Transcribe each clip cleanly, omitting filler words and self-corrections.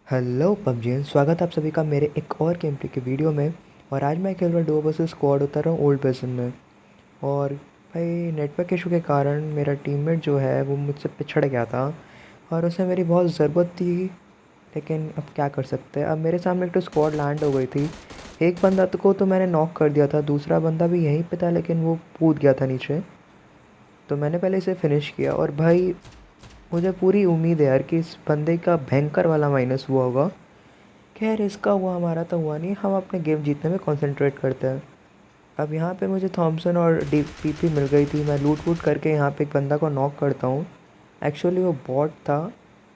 Hello PUBG, स्वागत है आप सभी का मेरे एक और गेम प्ले की वीडियो में। और आज मैं खेल रहा हूँ डुओ वर्सेस स्क्वाड, उतर रहा हूँ ओल्ड बेसन में। और भाई नेटवर्क इशू के कारण मेरा टीममेट जो है वो मुझसे पिछड़ गया था और उसे मेरी बहुत ज़रूरत थी। लेकिन अब क्या कर सकते हैं। अब मेरे सामने एक तो स्क्वाड लैंड हो गई थी। एक बंदा को तो मैंने नॉक कर दिया था, दूसरा बंदा भी यहीं पे था लेकिन वो कूद गया था नीचे। तो मैंने पहले इसे फिनिश किया और भाई मुझे पूरी उम्मीद है यार कि इस बंदे का भयंकर वाला माइनस हुआ होगा। खैर इसका हुआ, हमारा तो हुआ नहीं। हम अपने गेम जीतने में कंसंट्रेट करते हैं। अब यहाँ पे मुझे थॉमसन और डी पीपी मिल गई थी। मैं लूट वूट करके यहाँ पे एक बंदा को नॉक करता हूँ। एक्चुअली वो बॉट था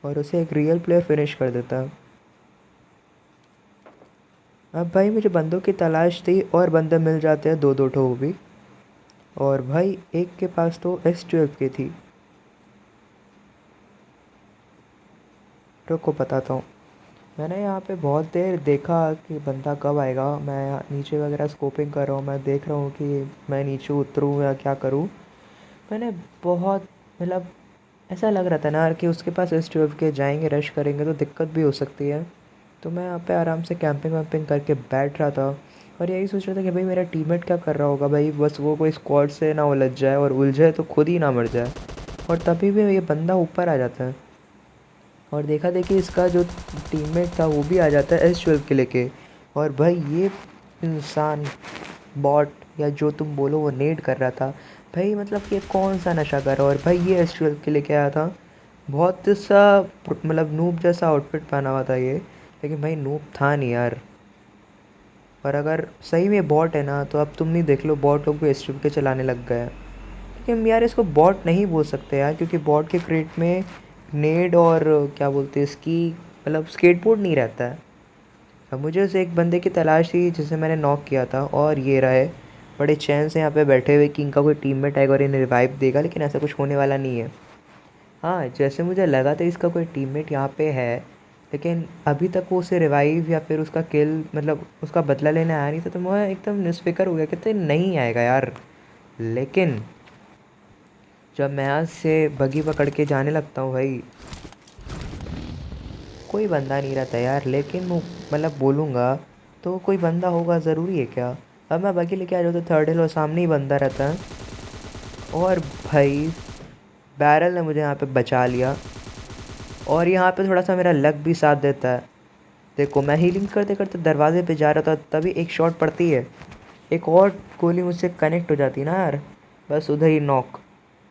और उसे एक रियल प्लेयर फिनिश कर देता है। अब भाई मुझे बंदों की तलाश थी और बंदे मिल जाते हैं, दो दो ठो वो भी। और भाई एक के पास तो S12 की थी। को बताता हूँ। मैंने यहाँ पे बहुत देर देखा कि बंदा कब आएगा। मैं यहाँ नीचे वगैरह स्कोपिंग कर रहा हूँ, मैं देख रहा हूँ कि मैं नीचे उतरूँ या क्या करूँ। मैंने बहुत मतलब ऐसा लग रहा था ना यार कि उसके पास S12 के जाएंगे, रश करेंगे तो दिक्कत भी हो सकती है। तो मैं यहाँ पे आराम से कैंपिंग वैम्पिंग करके बैठ रहा था और यही सोच रहा था कि भाई मेरा टीममेट क्या कर रहा होगा। भाई बस वो कोई स्क्वाड से ना उलझ जाए, और उलझे तो खुद ही ना मर जाए। और तभी भी ये बंदा ऊपर आ जाता है और देखा देखी इसका जो टीममेट था वो भी आ जाता है S12 के लेके। और भाई ये इंसान बॉट या जो तुम बोलो वो नेड कर रहा था। भाई मतलब कि कौन सा नशा कर रहा, और भाई ये S12 के लेके आया था। बहुत सा मतलब नूब जैसा आउटफिट पहना हुआ था ये, लेकिन भाई नूब था नहीं यार। और अगर सही में बॉट है ना तो अब तुम नहीं देख लो, बॉट लोग भी S12 के चलाने लग गए हैं। लेकिन यार इसको बॉट नहीं बोल सकते यार, क्योंकि बॉट के क्रेट में नेड और क्या बोलते हैं इसकी मतलब स्केटबोर्ड नहीं रहता है। अब मुझे उस एक बंदे की तलाश थी जिसे मैंने नॉक किया था, और ये रहे बड़े चैन से यहाँ पे बैठे हुए कि इनका कोई टीममेट आएगा और इन्हें रिवाइव देगा, लेकिन ऐसा कुछ होने वाला नहीं है। हाँ, जैसे मुझे लगा था इसका कोई टीममेट यहाँ पे है, लेकिन अभी तक वो उसे रिवाइव या फिर उसका किल मतलब उसका बदला लेने आया नहीं था। तो मैं एकदम निस्फिक्र हो गया कि तो नहीं आएगा यार। लेकिन जब मैं यहाँ से बगी पकड़ के जाने लगता हूँ भाई, कोई बंदा नहीं रहता यार। लेकिन वो मतलब बोलूँगा तो कोई बंदा होगा, ज़रूरी है क्या। अब मैं बगी लेके आ जाऊँ तो थर्ड हिल और सामने ही बंदा रहता है। और भाई बैरल ने मुझे यहाँ पे बचा लिया, और यहाँ पे थोड़ा सा मेरा लक भी साथ देता है। देखो मैं हीलिंग करते करते दरवाजे पे जा रहा था, तभी एक शॉट पड़ती है, एक और गोली मुझसे कनेक्ट हो जाती ना यार, बस उधर ही नॉक।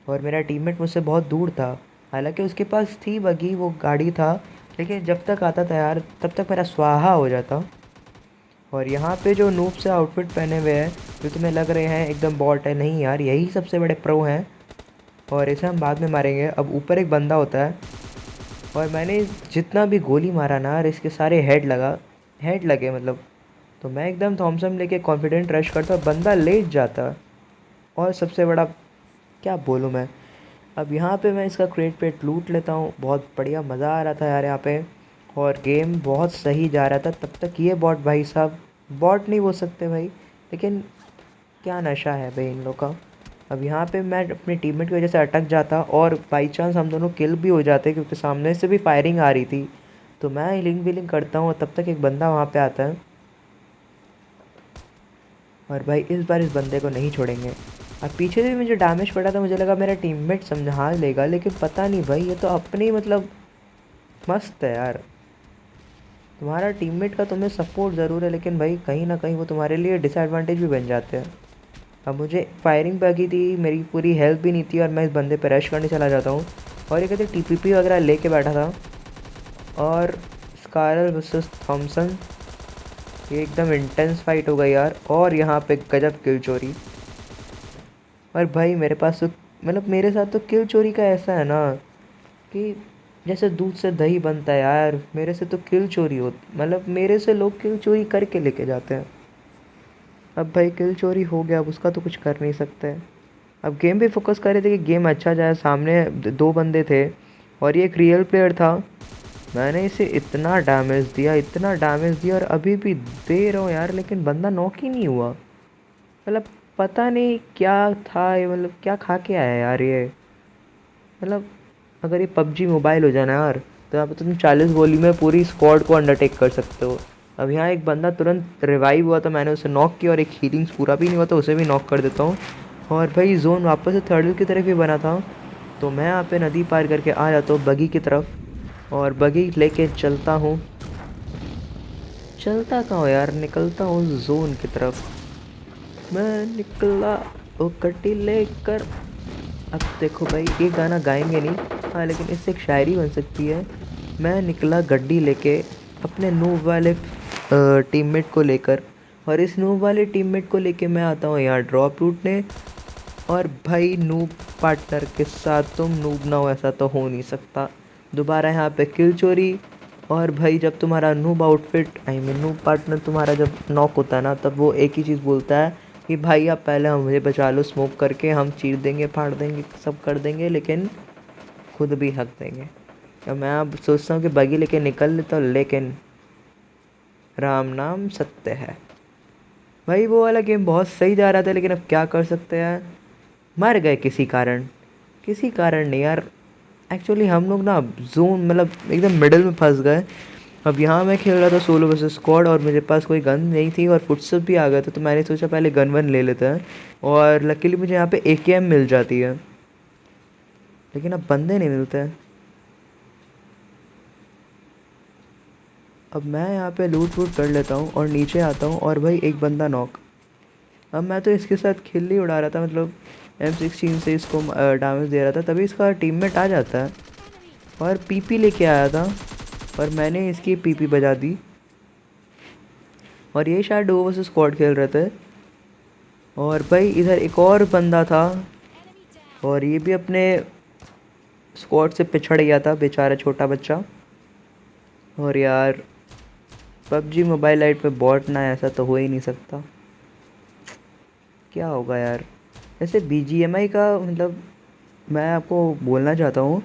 और मेरा टीममेट मुझसे बहुत दूर था, हालांकि उसके पास थी बगी, वो गाड़ी था। लेकिन जब तक आता था यार तब तक मेरा स्वाहा हो जाता। और यहाँ पे जो नूब से आउटफिट पहने हुए हैं, जो तुम्हें लग रहे हैं एकदम बॉट है, नहीं यार यही सबसे बड़े प्रो हैं। और इसे हम बाद में मारेंगे। अब ऊपर एक बंदा होता है, और मैंने जितना भी गोली मारा ना यार इसके सारे हेड लगे मतलब। तो मैं एकदम थॉमसन लेके कॉन्फिडेंट रश करता, बंदा लेट जाता। और सबसे बड़ा क्या बोलूँ मैं, अब यहाँ पे मैं इसका क्रेट पेट लूट लेता हूँ। बहुत बढ़िया मज़ा आ रहा था यार यहाँ पे, और गेम बहुत सही जा रहा था तब तक। ये बॉट भाई साहब, बॉट नहीं बोल सकते भाई, लेकिन क्या नशा है भाई इन लोग का। अब यहाँ पे मैं अपने टीममेट की वजह से अटक जाता और बाई चांस हम दोनों किल भी हो जाते, क्योंकि सामने से भी फायरिंग आ रही थी। तो मैं हीलिंग वीलिंग करता हूँ, तब तक एक बंदा वहाँ पे आता है। और भाई इस बार इस बंदे को नहीं छोड़ेंगे। अब पीछे से भी मुझे डैमेज पड़ा था, मुझे लगा मेरा टीममेट समझा लेगा, लेकिन पता नहीं भाई ये तो अपनी मतलब मस्त है यार। तुम्हारा टीममेट का तुम्हें सपोर्ट ज़रूर है, लेकिन भाई कहीं ना कहीं वो तुम्हारे लिए डिसएडवांटेज भी बन जाते हैं। अब मुझे फायरिंग पे लगी थी, मेरी पूरी हेल्थ भी नहीं थी, और मैं इस बंदे पे रश करने चला जाता हूँ। और ये कहते TPP वगैरह लेके बैठा था। और स्कारल वर्सेस थॉमसन, ये एकदम इंटेंस फाइट हो गई यार, और यहाँ पे गजब किल चोरी। और भाई मेरे पास तो मतलब मेरे साथ तो किल चोरी का ऐसा है ना कि जैसे दूध से दही बनता है यार, मेरे से तो किल चोरी हो मतलब मेरे से लोग किल चोरी करके लेके जाते हैं। अब भाई किल चोरी हो गया, अब उसका तो कुछ कर नहीं सकते। अब गेम पे फोकस कर रहे थे कि गेम अच्छा जाए। सामने दो बंदे थे और ये एक रियल प्लेयर था। मैंने इसे इतना डैमेज दिया, इतना डैमेज दिया, और अभी भी दे रहा हूँ यार, लेकिन बंदा नॉक ही नहीं हुआ। मतलब पता नहीं क्या था ये, मतलब क्या खा के आया यार ये। मतलब अगर ये पबजी मोबाइल हो जाए ना यार, तो यहाँ पे तुम 40 गोली में पूरी स्क्वाड को अंडरटेक कर सकते हो। अब यहाँ एक बंदा तुरंत रिवाइव हुआ, तो मैंने उसे नॉक किया और एक हीलिंग्स पूरा भी नहीं हुआ तो उसे भी नॉक कर देता हूँ। और भाई जोन वापस से थर्ड की तरफ ही बना था, तो मैं यहाँ पे नदी पार करके आ जाता हूँ बगी की तरफ और बगी लेके चलता हूँ। चलता कहाँ हो यार, निकलता हूँ जोन की तरफ। मैं निकला ओ कट्टी लेकर। अब देखो भाई, ये गाना गाएंगे नहीं, हाँ, लेकिन इससे एक शायरी बन सकती है। मैं निकला गड्डी लेके अपने नूब वाले टीममेट को लेकर, और इस नूब वाले टीममेट को लेके मैं आता हूँ यहाँ ड्रॉप लूटने। और भाई नूब पार्टनर के साथ तुम नूब ना हो ऐसा तो हो नहीं सकता। दोबारा यहाँ पे किल चोरी। और भाई जब तुम्हारा noob outfit I mean noob partner तुम्हारा जब नॉक होता है ना, तब वो एक ही चीज़ बोलता है कि भाई आप पहले मुझे बचा लो स्मोक करके, हम चीर देंगे फाड़ देंगे सब कर देंगे लेकिन खुद भी हक देंगे। अब मैं अब सोचता हूँ कि बगी लेके निकल लेता हूँ, लेकिन राम नाम सत्य है। भाई वो वाला गेम बहुत सही जा रहा था, लेकिन अब क्या कर सकते हैं, मर गए किसी कारण। किसी कारण नहीं यार, एक्चुअली हम लोग ना जोन मतलब एकदम मिडल में फंस गए। अब यहाँ मैं खेल रहा था सोलो वर्सेस स्क्वाड और मेरे पास कोई गन नहीं थी और फुटस्टेप भी आ गया था, तो मैंने सोचा पहले गन वन ले लेते हैं। और लकीली मुझे यहाँ पे AKM मिल जाती है, लेकिन अब बंदे नहीं मिलते हैं। अब मैं यहाँ पे लूट वूट कर लेता हूँ और नीचे आता हूँ और भाई एक बंदा नॉक। अब मैं तो इसके साथ खिल्ली उड़ा रहा था, मतलब M16 से इसको डैमेज दे रहा था, तभी इसका टीममेट आ जाता है और PP लेके आया था और मैंने इसकी PP बजा दी। और ये शायद डुओ वर्सेस स्क्वाड खेल रहे थे। और भाई इधर एक और बंदा था और ये भी अपने स्क्वाड से पिछड़ गया था बेचारा छोटा बच्चा। और यार PUBG मोबाइल लाइट पे बॉट ना है, ऐसा तो हो ही नहीं सकता। क्या होगा यार। वैसे BGMI का मतलब मैं आपको बोलना चाहता हूँ,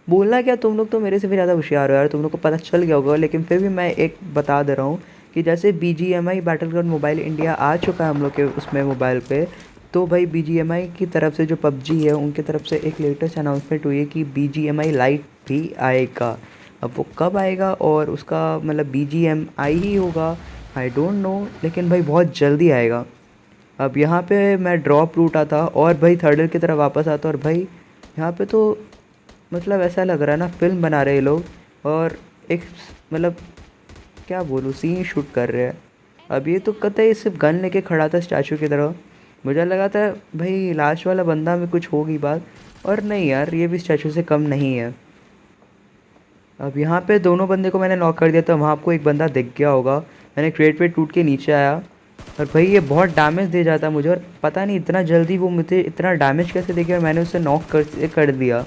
बोलना क्या, तुम लोग तो मेरे से भी ज़्यादा होशियार हो यार, तुम लोग को पता चल गया होगा, लेकिन फिर भी मैं एक बता दे रहा हूँ कि जैसे BGMI बैटलग्राउंड मोबाइल इंडिया आ चुका है हम लोग के उसमें मोबाइल पे, तो भाई BGMI की तरफ से जो PUBG है उनकी तरफ से एक लेटेस्ट अनाउंसमेंट हुई है कि BGMI लाइट भी आएगा। अब वो कब आएगा और उसका मतलब BGMI ही होगा, आई डोंट नो, लेकिन भाई बहुत जल्दी आएगा। अब यहाँ पे मैं ड्रॉप लूटा था और भाई थर्ड की तरफ वापस आता, और भाई यहाँ पे तो मतलब ऐसा लग रहा है ना फिल्म बना रहे लोग, और एक मतलब क्या बोलूँ सीन शूट कर रहे हैं। अब ये तो कतई सिर्फ गन लेके खड़ा था स्टैचू की तरह, मुझे लगा था भाई लास्ट वाला बंदा में कुछ होगी बात, और नहीं यार ये भी स्टैचू से कम नहीं है। अब यहाँ पे दोनों बंदे को मैंने नॉक कर दिया था, वहाँ आपको एक बंदा दिख गया होगा, मैंने क्रेट पे टूट के नीचे आया और भाई ये बहुत डैमेज दे जाता मुझे, और पता नहीं इतना जल्दी वो मुझे इतना डैमेज कैसे दे गया और मैंने उसे नॉक कर दिया।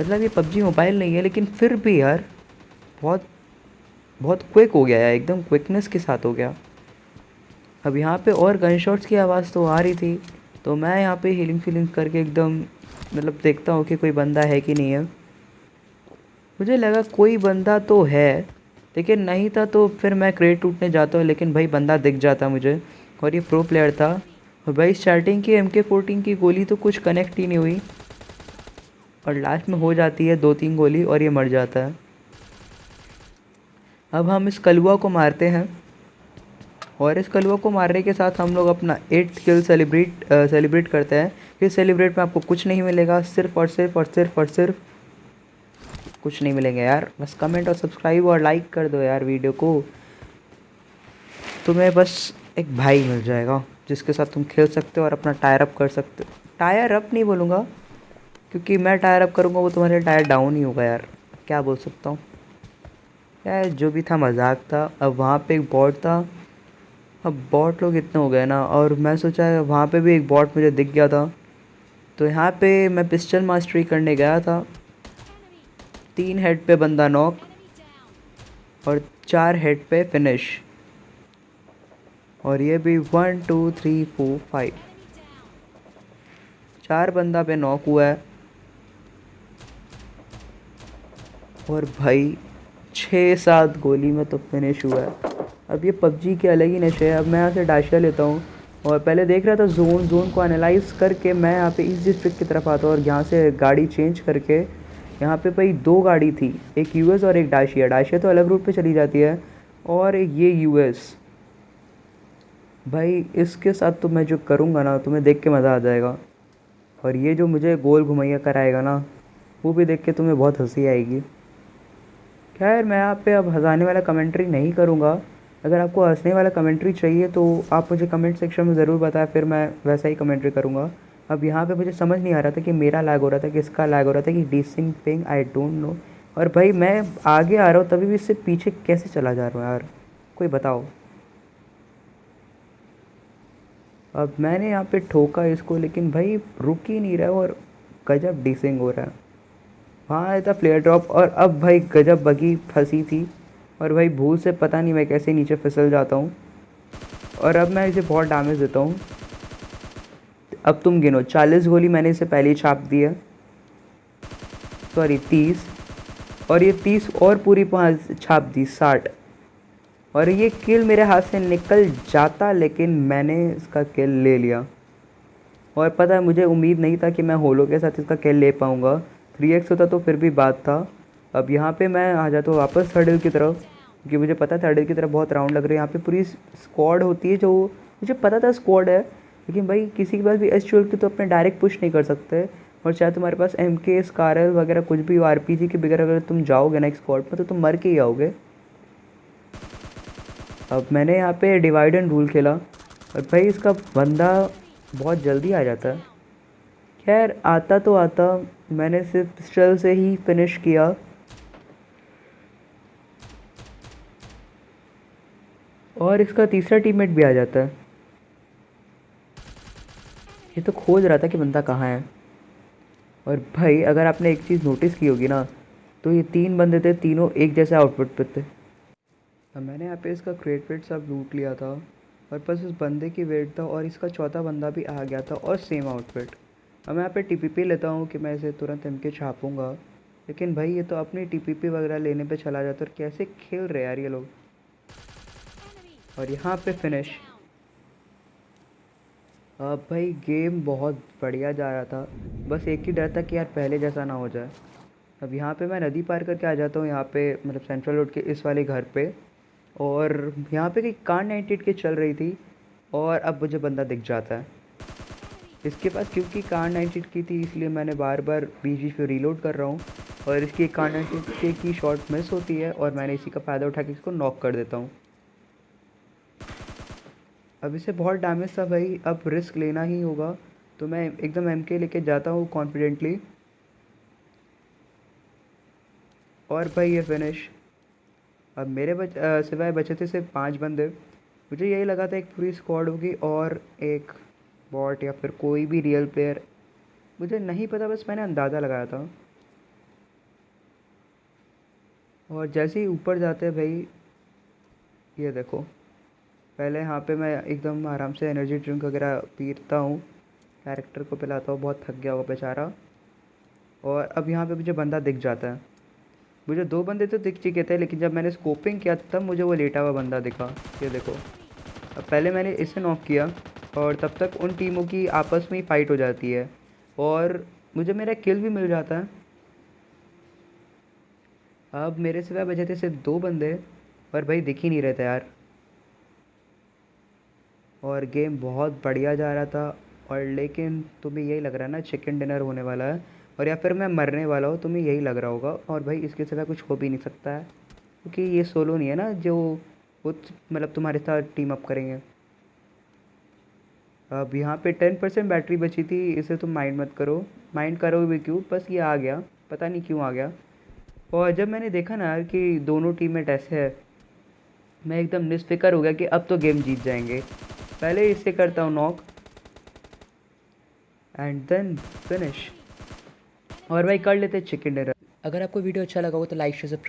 मतलब ये PUBG मोबाइल नहीं है, लेकिन फिर भी यार बहुत बहुत क्विक हो गया यार, एकदम क्विकनेस के साथ हो गया। अब यहाँ पे और गन शॉट्स की आवाज़ तो आ रही थी, तो मैं यहाँ पे हीलिंग फीलिंग करके एकदम मतलब देखता हूँ कि कोई बंदा है कि नहीं है। मुझे लगा कोई बंदा तो है, लेकिन नहीं था, तो फिर मैं क्रेट टूटने जाता हूँ, लेकिन भाई बंदा दिख जाता मुझे और ये प्रो प्लेयर था। और भाई स्टार्टिंग की MK14 की गोली तो कुछ कनेक्ट ही नहीं हुई और लास्ट में हो जाती है 2-3 गोली और ये मर जाता है। अब हम इस कलुआ को मारते हैं और इस कलुआ को मारने के साथ हम लोग अपना 8 किल सेलिब्रेट करते हैं। फिर सेलिब्रेट में आपको कुछ नहीं मिलेगा, सिर्फ और सिर्फ और सिर्फ और सिर्फ कुछ नहीं मिलेंगे यार, बस कमेंट और सब्सक्राइब और लाइक कर दो यार वीडियो को। तुम्हें बस एक भाई मिल जाएगा जिसके साथ तुम खेल सकते हो और अपना टायर अप कर सकते हो। टायर अप नहीं बोलूँगा, क्योंकि मैं टायर अप करूँगा वो तुम्हारे टायर डाउन ही होगा यार, क्या बोल सकता हूँ यार। जो भी था मजाक था। अब वहाँ पे एक बॉट था, अब बॉट लोग इतने हो गए ना, और मैं सोचा वहाँ पे भी एक बॉट मुझे दिख गया था, तो यहाँ पे मैं पिस्टल मास्टरी करने गया था। 3 हेड पे बंदा नॉक और 4 हेड पे फिनिश, और ये भी 1 2 3 4 5 4 बंदा पे नॉक हुआ है। और भाई 6-7 गोली में तो फिनिश हुआ है। अब ये PUBG के अलग ही नशे है। अब मैं यहाँ से डाशिया लेता हूँ और पहले देख रहा था जोन को एनालाइज करके मैं यहाँ पे ईस्ट डिस्ट्रिक्ट की तरफ आता हूँ और यहाँ से गाड़ी चेंज करके यहाँ पे भाई 2 गाड़ी थी, एक यूएस और एक डाशिया। डाशिया तो अलग रूट पे चली जाती है, और ये यूएस। भाई इसके साथ तो मैं जो करूँगा ना, तुम्हें देख के मज़ा आ जाएगा। और ये जो मुझे गोल घुमैया कराएगा ना, वो भी देख के तुम्हें बहुत हंसी आएगी। खैर मैं आप पे अब हंसाने वाला कमेंट्री नहीं करूँगा। अगर आपको हंसने वाला कमेंट्री चाहिए तो आप मुझे कमेंट सेक्शन में ज़रूर बताएं, फिर मैं वैसा ही कमेंट्री करूँगा। अब यहाँ पे मुझे समझ नहीं आ रहा था कि मेरा लैग हो रहा था कि इसका लैग हो रहा था कि dissing ping, I don't know. और भाई मैं आगे आ रहा हूँ तभी भी इससे पीछे कैसे चला जा रहा हूँ यार, कोई बताओ। अब मैंने यहाँ पे ठोका इसको, लेकिन भाई रुक ही नहीं रहा है और गजब डिसिंग हो रहा है। वहाँ आया था फ्लेयर ड्रॉप, और अब भाई गजब बगी फंसी थी। और भाई भूल से पता नहीं मैं कैसे नीचे फिसल जाता हूँ, और अब मैं इसे बहुत डैमेज देता हूँ। अब तुम गिनो, 40 गोली मैंने इसे पहले ही छाप दी है, सॉरी 30, और ये 30 और पूरी छाप दी 60। और ये किल मेरे हाथ से निकल जाता, लेकिन मैंने इसका किल ले लिया। और पता है मुझे उम्मीद नहीं था कि मैं होलो के साथ इसका किल ले पाऊँगा। 3x होता तो फिर भी बात था। अब यहाँ पे मैं आ जाता हूँ वापस थर्ड हिल की तरफ, क्योंकि मुझे पता थर्ड हिल की तरफ बहुत राउंड लग रहे हैं। यहाँ पे पूरी स्क्वाड होती है, जो मुझे पता था स्क्वाड है, लेकिन भाई किसी के पास भी एस12 की तो अपने डायरेक्ट पुश नहीं कर सकते। और चाहे तुम्हारे पास MK स्कारल वगैरह कुछ भी RPG के बगैर अगर तुम जाओगे ना एक स्क्वाड पर, तो तुम मर के ही आओगे। अब मैंने यहाँ पे डिवाइड एंड रूल खेला, और भाई इसका बंदा बहुत जल्दी आ जाता है। खैर आता तो आता, मैंने सिर्फ पिस्टल से ही फिनिश किया। और इसका तीसरा टीममेट भी आ जाता है। ये तो खोज रहा था कि बंदा कहाँ है। और भाई अगर आपने एक चीज़ नोटिस की होगी ना, तो ये 3 बंदे थे, तीनों एक जैसे आउटफिट पे थे। अब मैंने यहाँ पे इसका क्रेट वेट सब लूट लिया था, और बस उस बंदे की वेट था, और इसका चौथा बंदा भी आ गया था और सेम आउटफिट। अब मैं यहाँ पे TPP लेता हूँ कि मैं इसे तुरंत MK छापूँगा, लेकिन भाई ये तो अपनी TPP वगैरह लेने पे चला जाता है। और कैसे खेल रहे यार ये लोग। और यहाँ पे फिनिश। अब भाई गेम बहुत बढ़िया जा रहा था, बस एक ही डर था कि यार पहले जैसा ना हो जाए। अब यहाँ पे मैं नदी पार करके आ जाता हूँ, यहाँ पे मतलब सेंट्रल रोड के इस वाले घर पे। और यहाँ पे कार 98 के चल रही थी, और अब मुझे बंदा दिख जाता है इसके पास। क्योंकि कार 98 की थी इसलिए मैंने बार बार बीच बीच में रीलोड कर रहा हूँ, और इसकी कार 98 की शॉट मिस होती है, और मैंने इसी का फ़ायदा उठा के इसको नॉक कर देता हूँ। अब इसे बहुत डैमेज था भाई, अब रिस्क लेना ही होगा, तो मैं एकदम MK लेके जाता हूँ कॉन्फिडेंटली। और भाई ये फिनिश। अब मेरे सिवाय बचे थे सिर्फ 5 बंदे। मुझे यही लगा था एक पूरी स्क्वाड होगी और एक बॉट या फिर कोई भी रियल प्लेयर, मुझे नहीं पता, बस मैंने अंदाज़ा लगाया था। और जैसे ही ऊपर जाते हैं भाई, ये देखो, पहले यहाँ पे मैं एकदम आराम से एनर्जी ड्रिंक वगैरह पीता हूँ, कैरेक्टर को पिलाता हूँ, बहुत थक गया हुआ बेचारा। और अब यहाँ पे मुझे बंदा दिख जाता है। मुझे 2 बंदे तो दिख चुके थे, लेकिन जब मैंने स्कोपिंग किया तब मुझे वो लेटा हुआ बंदा दिखा। ये देखो, अब पहले मैंने इसे नॉक किया, और तब तक उन टीमों की आपस में ही फाइट हो जाती है, और मुझे मेरा किल भी मिल जाता है। अब मेरे सिवा बचे थे सिर्फ 2 बंदे, पर भाई दिख ही नहीं रहे थे यार। और गेम बहुत बढ़िया जा रहा था। और लेकिन तुम्हें यही लग रहा है ना चिकन डिनर होने वाला है, और या फिर मैं मरने वाला हूँ, तुम्हें यही लग रहा होगा। और भाई इसके सिवा कुछ हो भी नहीं सकता है, क्योंकि ये सोलो नहीं है ना जो वो मतलब तुम्हारे साथ टीम अप करेंगे। अब यहाँ पे 10% बैटरी बची थी, इसे तुम माइंड मत करो। माइंड करो भी क्यों, बस ये आ गया, पता नहीं क्यों आ गया। और जब मैंने देखा ना यार कि दोनों टीममेट ऐसे है, मैं एकदम निस्फिक्र हो गया कि अब तो गेम जीत जाएंगे। पहले इससे करता हूँ नॉक, एंड देन फिनिश। और भाई कर लेते चिकन डिनर। अगर आपको वीडियो अच्छा लगा हो तो लाइक शेयर सब्सक्राइब